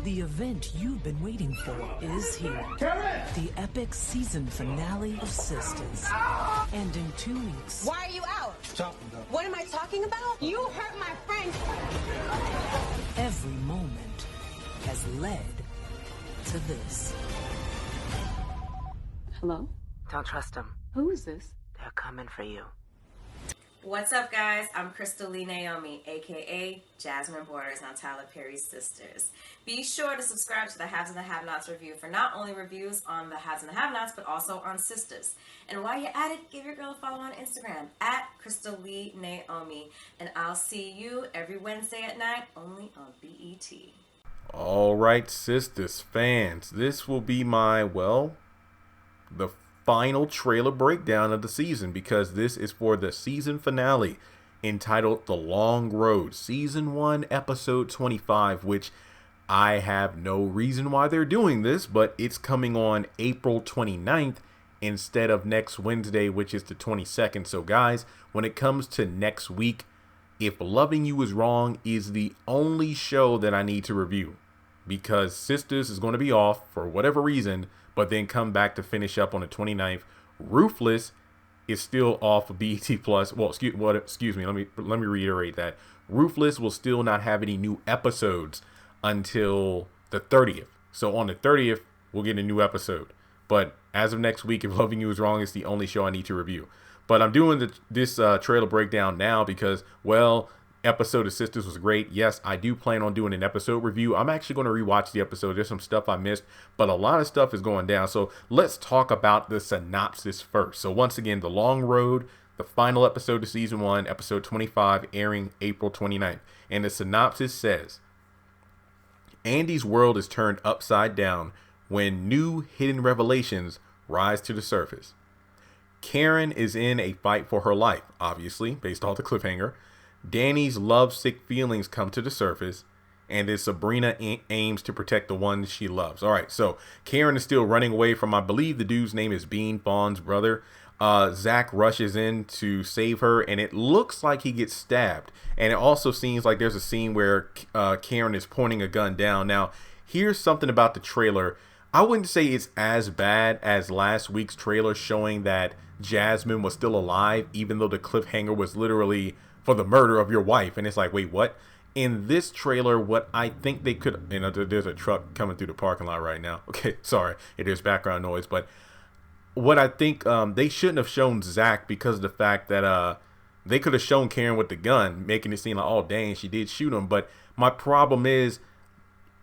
The event you've been waiting for is here. Carden! The epic season finale of Sistas. And in 2 weeks... Why are you out? Talking about. What am I talking about? You hurt my friend. Every moment has led to this. Hello? Don't trust them. Who is this? They're coming for you. What's up, guys? I'm Crystal Lee Naomi, aka Jasmine Borders on Tyler Perry's Sisters. Be sure to subscribe to the Haves and the Have-Nots review for not only reviews on the Haves and the Have-Nots, but also on Sisters. And while you're at it, give your girl a follow on Instagram at Crystal Lee Naomi. And I'll see you every Wednesday at 9, only on BET. All right, Sisters fans, this will be my, the final trailer breakdown of the season, because this is for the season finale entitled The Long Road, Season 1, Episode 25, which I have no reason why they're doing this, but it's coming on April 29th instead of next Wednesday, which is the 22nd. So guys, when it comes to next week, If Loving You Is Wrong is the only show that I need to review, because Sisters is going to be off for whatever reason, but then come back to finish up on the 29th. Ruthless is still off of BET Plus. Well, excuse me. Let me reiterate that. Ruthless will still not have any new episodes until the 30th. So on the 30th, we'll get a new episode. But as of next week, If Loving You Is Wrong is the only show I need to review. But I'm doing this trailer breakdown now because, episode of Sisters was great. Yes, I do plan on doing an episode review. I'm actually going to rewatch the episode. There's some stuff I missed, but a lot of stuff is going down. So let's talk about the synopsis first. So once again, The Long Road, the final episode of season 1, episode 25, airing April 29th. And the synopsis says, Andy's world is turned upside down when new hidden revelations rise to the surface. Karen is in a fight for her life, obviously, based off the cliffhanger. Danny's lovesick feelings come to the surface, and then Sabrina aims to protect the ones she loves. All right, so Karen is still running away from, I believe the dude's name is Bean, Fawn's brother. Zach rushes in to save her, and it looks like he gets stabbed. And it also seems like there's a scene where Karen is pointing a gun down. Now, here's something about the trailer. I wouldn't say it's as bad as last week's trailer showing that Jasmine was still alive, even though the cliffhanger was literally for the murder of your wife. And it's like, wait, what? In this trailer, what I think they could, there's a truck coming through the parking lot right now. Okay, sorry, there's background noise. But what I think they shouldn't have shown Zach, because of the fact that they could have shown Karen with the gun, making it seem like, oh, dang, she did shoot him. But my problem is,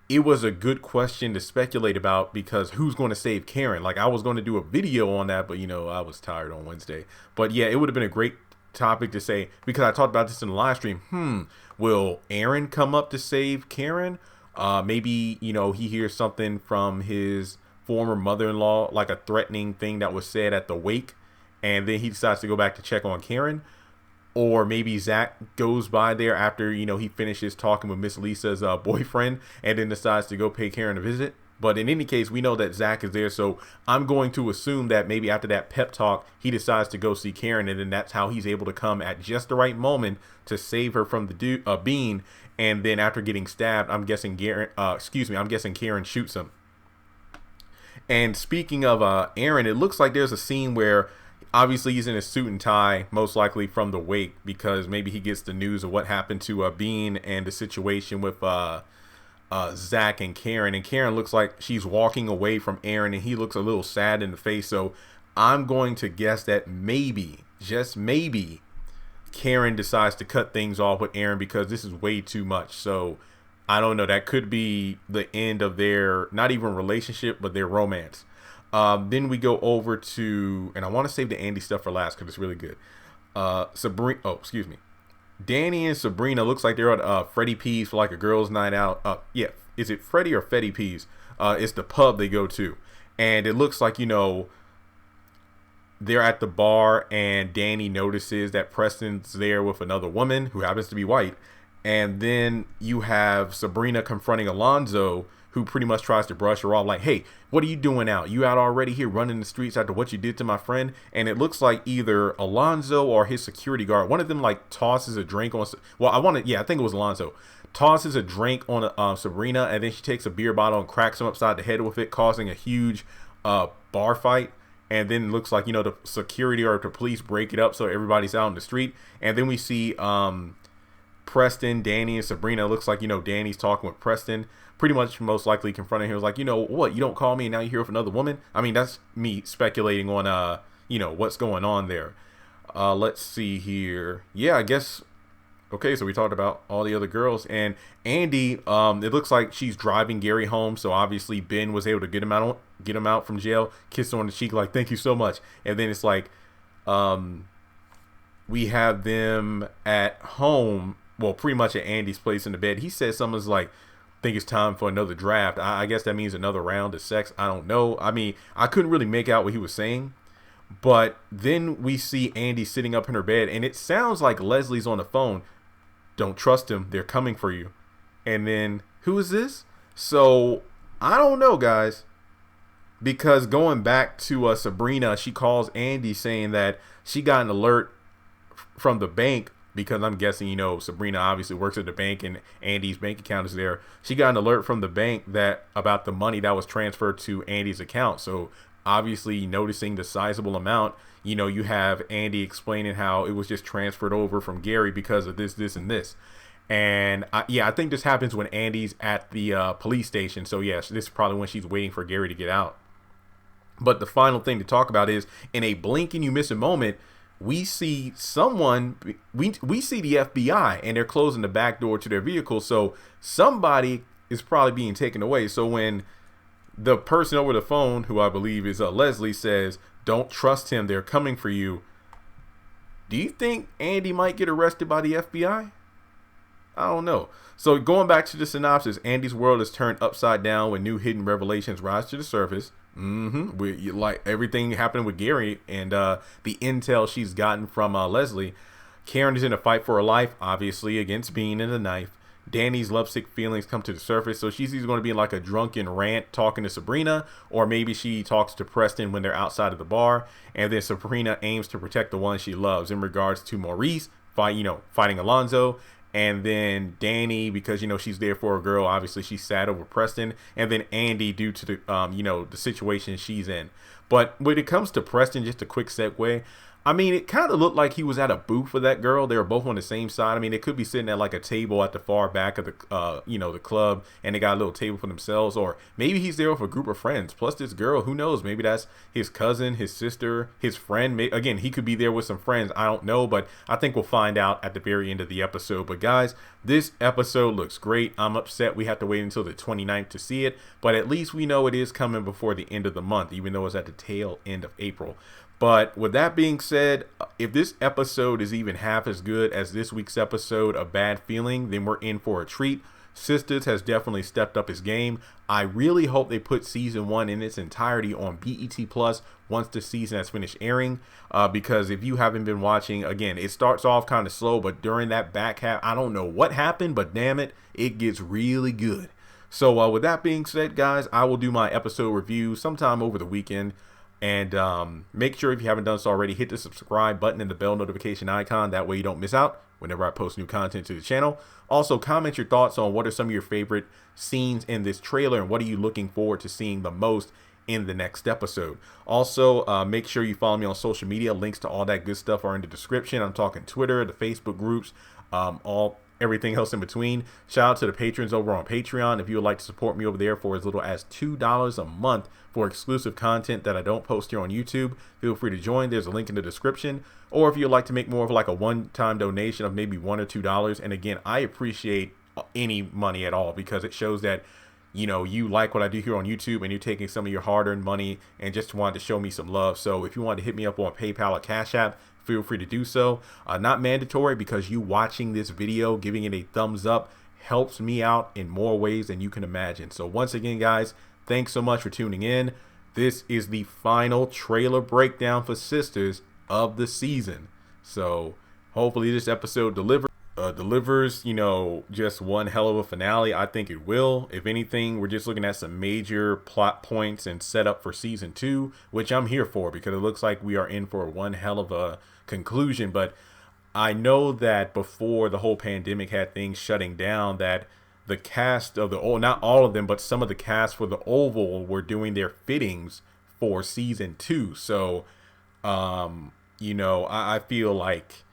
it was a good question to speculate about, because who's going to save Karen? Like, I was going to do a video on that, but, I was tired on Wednesday. But yeah, it would have been a great topic to say, because I talked about this in the live stream. Will Aaron come up to save Karen? Maybe he hears something from his former mother-in-law, like a threatening thing that was said at the wake, and then he decides to go back to check on Karen. Or maybe Zach goes by there after he finishes talking with Miss Lisa's boyfriend, and then decides to go pay Karen a visit. But in any case, we know that Zach is there, so I'm going to assume that maybe after that pep talk, he decides to go see Karen, and then that's how he's able to come at just the right moment to save her from the Bean. And then after getting stabbed, I'm guessing Karen shoots him. And speaking of Aaron, it looks like there's a scene where obviously he's in a suit and tie, most likely from the wake, because maybe he gets the news of what happened to Bean and the situation with Zach and Karen looks like she's walking away from Aaron, and he looks a little sad in the face. So I'm going to guess that maybe, just maybe, Karen decides to cut things off with Aaron, because this is way too much. So I don't know, that could be the end of their, not even relationship, but their romance. Then we go over to, and I want to save the Andy stuff for last because it's really good. Danny and Sabrina looks like they're at Freddie P's for like a girls' night out. Is it Freddie or Fetty P's? It's the pub they go to, and it looks like they're at the bar, and Danny notices that Preston's there with another woman who happens to be white, and then you have Sabrina confronting Alonzo, who pretty much tries to brush her off, like, hey, what are you doing out? You out already here running the streets after what you did to my friend? And it looks like either Alonzo or his security guard, one of them like tosses a drink on, I think it was Alonzo, tosses a drink on Sabrina, and then she takes a beer bottle and cracks him upside the head with it, causing a huge bar fight. And then it looks like, you know, the security or the police break it up so everybody's out in the street. And then we see Preston, Danny, and Sabrina. It looks like, you know, Danny's talking with Preston, pretty much most likely confronting him. It was like, you know what, you don't call me and now you're here with another woman? I mean, that's me speculating on, you know, what's going on there. Let's see here. Yeah, I guess. Okay, so we talked about all the other girls, and Andy, it looks like she's driving Gary home, so obviously Ben was able to get him out from jail, kiss him on the cheek like, thank you so much. And then it's like, we have them at home, well, pretty much at Andy's place in the bed. He says something's like, think it's time for another draft. I guess that means another round of sex. I don't know. I mean, I couldn't really make out what he was saying. But then we see Andy sitting up in her bed, and it sounds like Leslie's on the phone. Don't trust him. They're coming for you. And then, who is this? So, I don't know, guys. Because going back to Sabrina, she calls Andy saying that she got an alert from the bank. Because I'm guessing, you know, Sabrina obviously works at the bank and Andy's bank account is there. She got an alert from the bank that about the money that was transferred to Andy's account. So, obviously, noticing the sizable amount, you know, you have Andy explaining how it was just transferred over from Gary because of this, and this. And I think this happens when Andy's at the police station. So, yes, this is probably when she's waiting for Gary to get out. But the final thing to talk about is, in a blink and you miss a moment, we see someone, we see the FBI, and they're closing the back door to their vehicle. So somebody is probably being taken away. So when the person over the phone, who I believe is Leslie, says, don't trust him, they're coming for you. Do you think Andy might get arrested by the FBI? I don't know. So going back to the synopsis, Andy's world is turned upside down when new hidden revelations rise to the surface. Like everything happened with Gary and the intel she's gotten from Leslie. Karen is in a fight for her life, obviously, against Bean and the knife. Danny's lovesick feelings come to the surface, so she's either going to be in like a drunken rant talking to Sabrina, or maybe she talks to Preston when they're outside of the bar, and then Sabrina aims to protect the one she loves in regards to Maurice, fighting Alonzo, and then Danny, because, you know, she's there for a girl, obviously she's sad over Preston, and then Andy due to the, the situation she's in. But when it comes to Preston, just a quick segue, I mean, it kind of looked like he was at a booth with that girl. They were both on the same side. I mean, they could be sitting at like a table at the far back of the, the club, and they got a little table for themselves. Or maybe he's there with a group of friends. Plus this girl, who knows? Maybe that's his cousin, his sister, his friend. Again, he could be there with some friends. I don't know, but I think we'll find out at the very end of the episode. But guys, this episode looks great. I'm upset we have to wait until the 29th to see it, but at least we know it is coming before the end of the month, even though it's at the tail end of April. But with that being said, if this episode is even half as good as this week's episode of Bad Feeling, then we're in for a treat. Sistas has definitely stepped up his game. I really hope they put season 1 in its entirety on BET Plus once the season has finished airing. Because if you haven't been watching, again, it starts off kind of slow, but during that back half, I don't know what happened, but damn it, it gets really good. So with that being said, guys, I will do my episode review sometime over the weekend. And make sure, if you haven't done so already, hit the subscribe button and the bell notification icon. That way you don't miss out whenever I post new content to the channel. Also, comment your thoughts on what are some of your favorite scenes in this trailer and what are you looking forward to seeing the most in the next episode. Also, make sure you follow me on social media. Links to all that good stuff are in the description. I'm talking Twitter, the Facebook groups, everything else in between. Shout out to the patrons over on Patreon. If you would like to support me over there for as little as $2 a month for exclusive content that I don't post here on YouTube, feel free to join. There's a link in the description. Or if you'd like to make more of like a one-time donation of maybe $1 or $2. And again, I appreciate any money at all, because it shows that, you know, you like what I do here on YouTube and you're taking some of your hard-earned money and just wanted to show me some love. So if you want to hit me up on PayPal or Cash App, feel free to do so. Not mandatory, because you watching this video, giving it a thumbs up, helps me out in more ways than you can imagine. So once again, guys, thanks so much for tuning in. This is the final trailer breakdown for Sistas of the season. So hopefully this episode delivers, you know, just one hell of a finale. I think it will. If anything, we're just looking at some major plot points and setup for season 2, which I'm here for, because it looks like we are in for one hell of a conclusion. But I know that before the whole pandemic had things shutting down, that the cast of the not all of them, but some of the cast for the Oval were doing their fittings for season 2. So, you know, I feel like,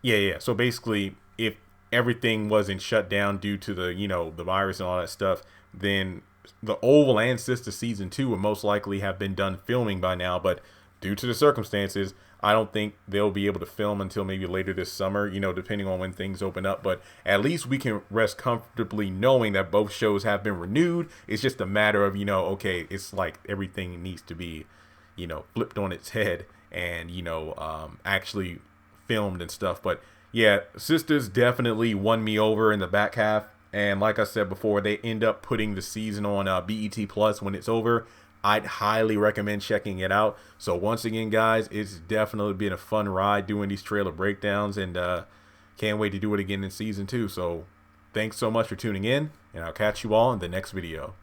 yeah. So basically, if everything wasn't shut down due to the, you know, the virus and all that stuff, then the Oval and Sister season 2 would most likely have been done filming by now. But due to the circumstances, I don't think they'll be able to film until maybe later this summer, you know, depending on when things open up. But at least we can rest comfortably knowing that both shows have been renewed. It's just a matter of, you know, okay, it's like everything needs to be, you know, flipped on its head and, you know, actually filmed and stuff. But yeah, Sisters definitely won me over in the back half. And like I said before, they end up putting the season on BET Plus when it's over. I'd highly recommend checking it out. So once again, guys, it's definitely been a fun ride doing these trailer breakdowns, and can't wait to do it again in season 2. So thanks so much for tuning in, and I'll catch you all in the next video.